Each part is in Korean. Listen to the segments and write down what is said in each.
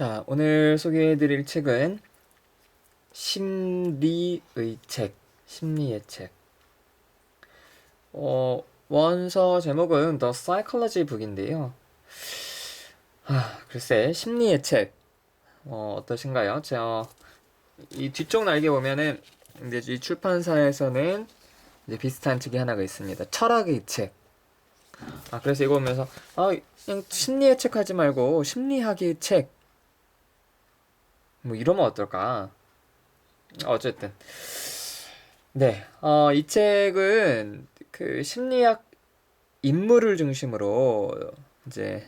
자, 오늘 소개해드릴 책은 심리의 책, 심리의 책. 원서 제목은 The Psychology Book인데요. 글쎄, 심리의 책. 어떠신가요? 이 뒤쪽 날개 보면은, 이제 이 출판사에서는 이제 비슷한 책이 하나가 있습니다. 철학의 책. 그래서 이거 보면서, 그냥 심리의 책 하지 말고, 심리학의 책. 뭐 이러면 어떨까? 어쨌든. 네. 이 책은 그 심리학 인물을 중심으로 이제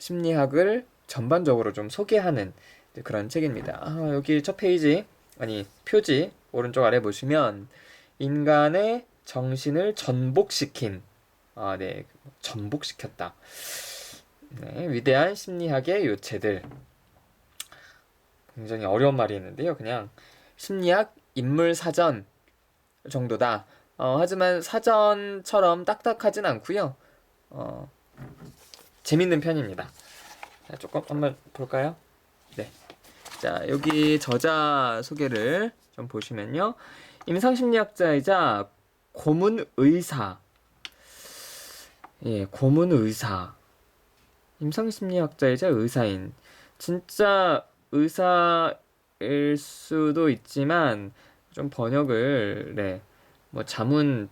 심리학을 전반적으로 좀 소개하는 그런 책입니다. 여기 첫 페이지, 표지 오른쪽 아래 보시면 인간의 정신을 전복시킨, 네, 전복시켰다. 네, 위대한 심리학의 요체들. 굉장히 어려운 말이 있는데요. 그냥 심리학 인물 사전 정도다. 하지만 사전처럼 딱딱하진 않고요. 재밌는 편입니다. 자, 조금 한번 볼까요? 네. 자, 여기 저자 소개를 좀 보시면요. 임상심리학자이자 고문의사. 예, 고문의사. 임상심리학자이자 의사인. 진짜 의사일 수도 있지만 좀 번역을 뭐 자문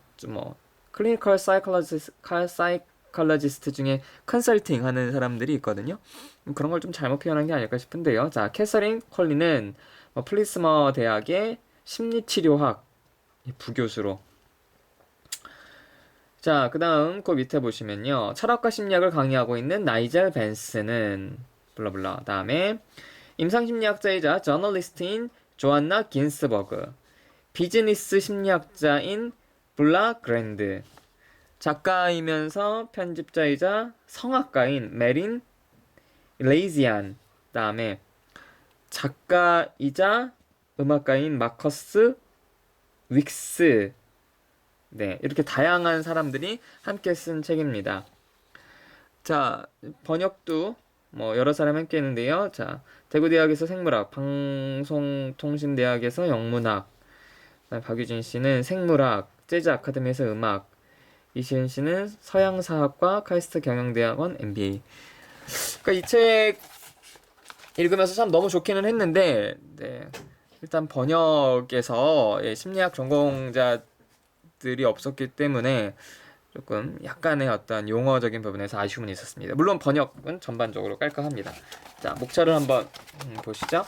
클리니컬 사이콜로지스트 중에 컨설팅 하는 사람들이 있거든요. 그런 걸 좀 잘못 표현한 게 아닐까 싶은데요. 자, 캐서린 콜리는 플리스머 대학의 심리치료학 부교수로. 자, 그 다음 그 밑에 보시면요. 철학과 심리학을 강의하고 있는 나이젤 벤스는 블라블라. 다음에 임상심리학자이자 저널리스트인 조안나 긴스버그, 비즈니스 심리학자인 블라 그랜드, 작가이면서 편집자이자 성악가인 메린 레이지안, 다음에 작가이자 음악가인 마커스 윅스. 네, 이렇게 다양한 사람들이 함께 쓴 책입니다. 자, 번역도 여러 사람 함께 했는데요. 자, 대구대학에서 생물학, 방송통신대학에서 영문학, 박유진 씨는 생물학, 재즈 아카데미에서 음악, 이시은 씨는 서양사학과 카이스트 경영대학원 MBA. 그러니까 이 책 읽으면서 참 너무 좋기는 했는데, 네, 일단 번역에서 심리학 전공자들이 없었기 때문에 조금 약간의 어떤 용어적인 부분에서 아쉬움은 있었습니다. 물론 번역은 전반적으로 깔끔합니다. 자, 목차를 한번 보시죠.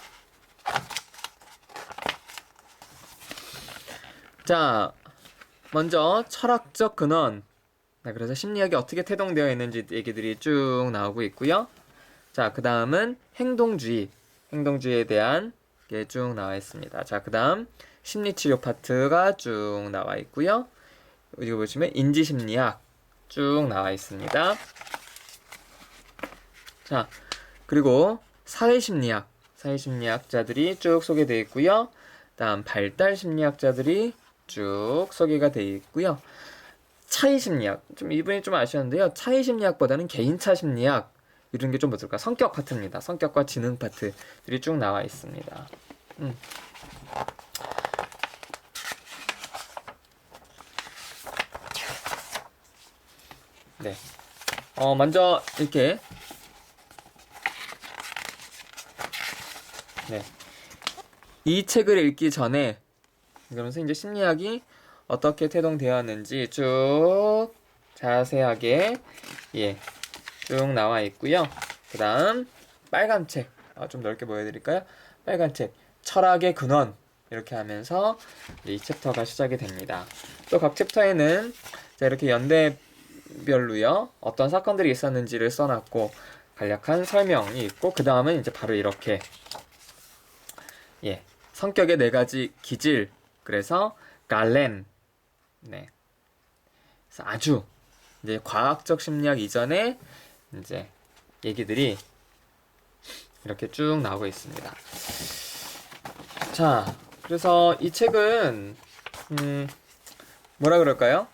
자, 먼저 철학적 근원. 그래서 심리학이 어떻게 태동되어 있는지 얘기들이 쭉 나오고 있고요. 자, 그 다음은 행동주의. 행동주의에 대한 게 쭉 나와 있습니다. 자, 그 다음 심리치료 파트가 쭉 나와 있고요. 여기 보시면 인지심리학 쭉 나와 있습니다. 자, 그리고 사회심리학, 사회심리학자들이 쭉 소개되어 있고요. 다음 발달심리학자들이 쭉 소개가 되어 있고요. 차이심리학, 이분이 좀 아쉬웠는데요. 차이심리학보다는 개인차 심리학, 이런 게 좀 어떨까? 성격 파트입니다. 성격과 지능 파트들이 쭉 나와 있습니다. 네. 먼저 이렇게 이 책을 읽기 전에 그러면서 이제 심리학이 어떻게 태동되었는지 쭉 자세하게 쭉 나와 있고요. 그 다음 빨간 책, 좀 넓게 보여드릴까요? 빨간 책, 철학의 근원, 이렇게 하면서 이 챕터가 시작이 됩니다. 또 각 챕터에는 이렇게 연대별로요, 어떤 사건들이 있었는지를 써놨고 간략한 설명이 있고, 그 다음은 이제 바로 이렇게 성격의 4가지 기질, 그래서 갈렌, 네, 그래서 아주 이제 과학적 심리학 이전에 이제 얘기들이 이렇게 쭉 나오고 있습니다. 자, 그래서 이 책은 뭐라 그럴까요?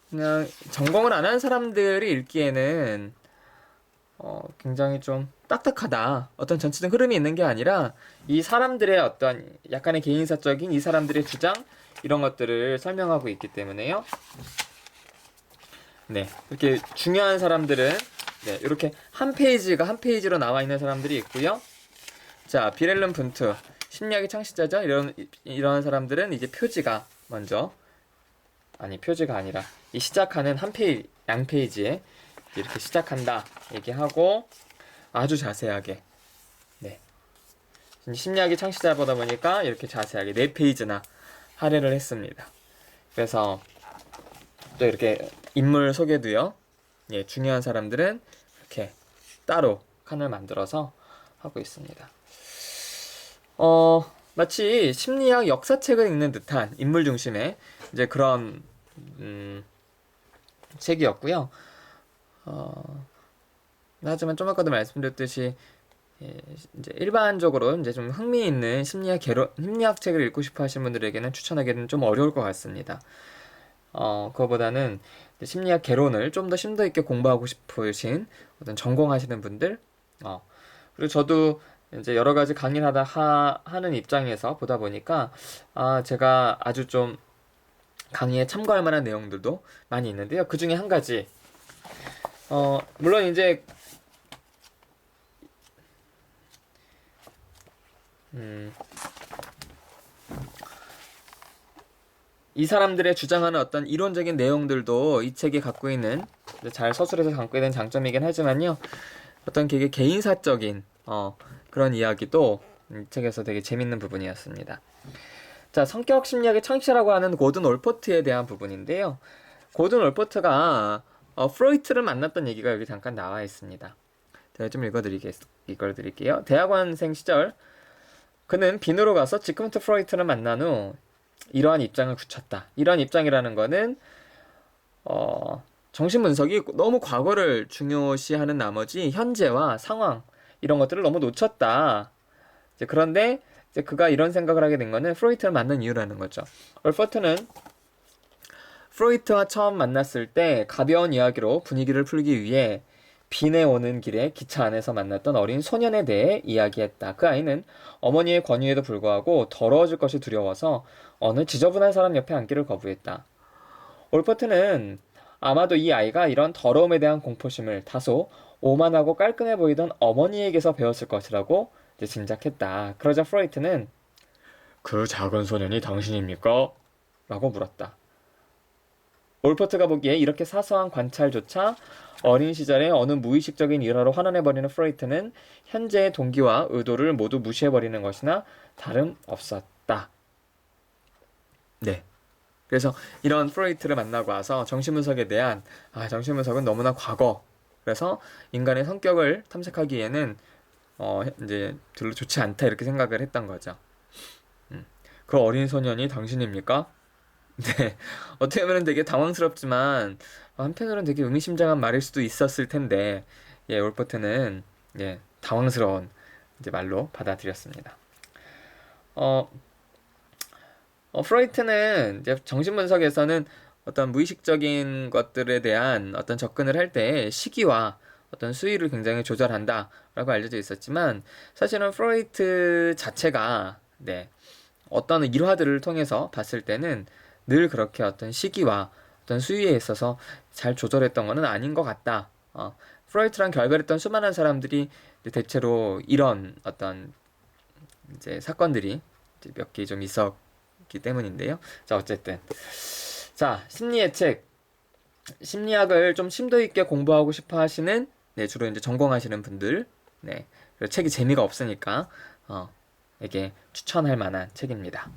그냥 전공을 안 한 사람들이 읽기에는 굉장히 좀 딱딱하다. 어떤 전체적인 흐름이 있는 게 아니라 이 사람들의 어떤 약간의 개인사적인 이 사람들의 주장 이런 것들을 설명하고 있기 때문에요. 네, 이렇게 중요한 사람들은 네, 이렇게 한 페이지로 나와 있는 사람들이 있고요. 자, 비렐름 분투 심리학의 창시자죠. 이런 사람들은 이제 표지가 먼저 표지가 아니라 이 시작하는 양 페이지에 이렇게 시작한다 얘기하고 아주 자세하게 네. 심리학의 창시자보다 보니까 이렇게 자세하게 4페이지나 할애를 했습니다. 그래서 또 이렇게 인물 소개도요. 예, 중요한 사람들은 이렇게 따로 칸을 만들어서 하고 있습니다. 마치 심리학 역사책을 읽는 듯한 인물 중심의 이제 그런 책이었고요. 하지만 좀 아까도 말씀드렸듯이 이제 일반적으로 이제 좀 흥미있는 심리학 책을 읽고 싶어 하시는 분들에게는 추천하기는 좀 어려울 것 같습니다. 그거보다는 심리학 개론을 좀 더 심도 있게 공부하고 싶으신 어떤 전공하시는 분들, 그리고 저도 이제 여러 가지 강의를 하는 입장에서 보다 보니까, 제가 아주 좀 강의에 참고할 만한 내용들도 많이 있는데요. 그 중에 한 가지, 물론 이제, 이 사람들의 주장하는 어떤 이론적인 내용들도 이 책이 갖고 있는, 잘 서술해서 갖고 있는 장점이긴 하지만요. 어떤 되게 개인사적인, 그런 이야기도 이 책에서 되게 재밌는 부분이었습니다. 자, 성격 심리학의 창시라고 하는 고든 올퍼트에 대한 부분인데요. 고든 올퍼트가 프로이트를 만났던 얘기가 여기 잠깐 나와 있습니다. 제가 좀 읽어드릴게요. 대학원생 시절 그는 빈으로 가서 지크문트 프로이트를 만난 후 이러한 입장을 굳혔다. 이러한 입장이라는 거는 정신분석이 너무 과거를 중요시하는 나머지 현재와 상황 이런 것들을 너무 놓쳤다. 그런데 이제 그가 이런 생각을 하게 된 거는 프로이트를 만난 이유라는 거죠. 올퍼트는 프로이트와 처음 만났을 때 가벼운 이야기로 분위기를 풀기 위해 빈에 오는 길에 기차 안에서 만났던 어린 소년에 대해 이야기했다. 그 아이는 어머니의 권유에도 불구하고 더러워질 것이 두려워서 어느 지저분한 사람 옆에 앉기를 거부했다. 올퍼트는 아마도 이 아이가 이런 더러움에 대한 공포심을 다소 오만하고 깔끔해 보이던 어머니에게서 배웠을 것이라고 짐작했다. 그러자 프로이트는 그 작은 소년이 당신입니까? 라고 물었다. 올퍼트가 보기에 이렇게 사소한 관찰조차 어린 시절에 어느 무의식적인 일화로 환원해버리는 프로이트는 현재의 동기와 의도를 모두 무시해버리는 것이나 다름없었다. 네. 그래서 이런 프로이트를 만나고 와서 정신분석에 대한 정신분석은 너무나 과거. 그래서 인간의 성격을 탐색하기에는 이제 별로 좋지 않다 이렇게 생각을 했던 거죠. 그 어린 소년이 당신입니까? 네, 어떻게 보면 되게 당황스럽지만 한편으로는 되게 의미심장한 말일 수도 있었을 텐데, 예, 올퍼트는 당황스러운 이제 말로 받아들였습니다. 프로이트는 이제 정신분석에서는 어떤 무의식적인 것들에 대한 어떤 접근을 할 때 시기와 어떤 수위를 굉장히 조절한다라고 알려져 있었지만 사실은 프로이트 자체가 어떤 일화들을 통해서 봤을 때는 늘 그렇게 어떤 시기와 어떤 수위에 있어서 잘 조절했던 것은 아닌 것 같다. 프로이트랑 결별했던 수많은 사람들이 대체로 이런 어떤 이제 사건들이 몇 개 좀 있었기 때문인데요. 자, 어쨌든 심리의 책, 심리학을 좀 심도 있게 공부하고 싶어 하시는 주로 이제 전공하시는 분들, 그리고 책이 재미가 없으니까 이게 추천할 만한 책입니다.